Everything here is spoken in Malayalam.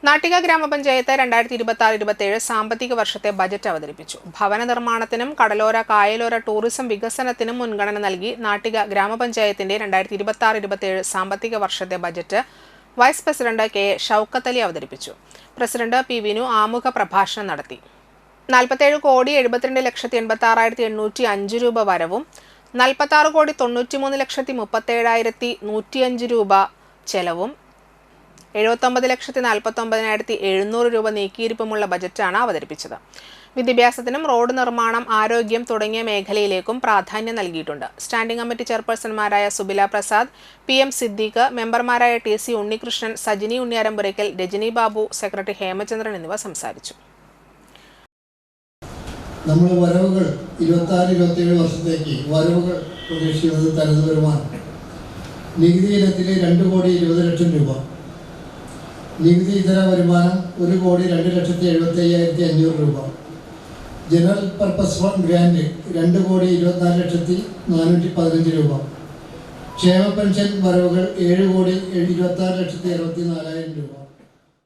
നാട്ടിക ഗ്രാമപഞ്ചായത്ത് 2026-27 സാമ്പത്തിക വർഷത്തെ ബജറ്റ് അവതരിപ്പിച്ചു. ഭവന നിർമ്മാണത്തിനും കടലോര കായലോര ടൂറിസം വികസനത്തിനും മുൻഗണന നൽകി നാട്ടിക ഗ്രാമപഞ്ചായത്തിന്റെ 2026-27 സാമ്പത്തിക വർഷത്തെ budget vice president K Shoukath Ali അവതരിപ്പിച്ചു. പ്രസിഡന്റ് പി വിനു ആമുഖ പ്രഭാഷണം നടത്തി. 47,72,86,805 രൂപ വരവും 46,93,37,105 രൂപ ചെലവും 79,49,700 രൂപ നീക്കിയിരിപ്പുമുള്ള ബജറ്റാണ് അവതരിപ്പിച്ചത്. വിദ്യാഭ്യാസത്തിനും റോഡ് നിർമ്മാണം, ആരോഗ്യം തുടങ്ങിയ മേഖലയിലേക്കും പ്രാധാന്യം നൽകിയിട്ടുണ്ട്. സ്റ്റാൻഡിംഗ് കമ്മിറ്റി ചെയർപേഴ്സൺമാരായ സുബില പ്രസാദ്, PM സിദ്ദീഖ്, മെമ്പർമാരായ TC ഉണ്ണികൃഷ്ണൻ, സജിനി ഉണ്ണിയാരമ്പുരയ്ക്കൽ, രജനി ബാബു, സെക്രട്ടറി ഹേമചന്ദ്രൻ എന്നിവർ സംസാരിച്ചു. നമ്മൾ വരവുകൾ 26-27 വർഷത്തേക്ക് വരവുകൾ പ്രതീക്ഷിക്കുന്നത് തനത് വരുമാനം നികുതി ഇനത്തിലെ 2,20,00,000 രൂപ, നികുതി ഇതര വരുമാനം 1,02,75,500 രൂപ, ജനറൽ പർപ്പസ് ഫണ്ട് ഗ്രാൻഡ് 2,24,415 രൂപ, ക്ഷേമ പെൻഷൻ വരവുകൾ 7,26,64,000 രൂപ.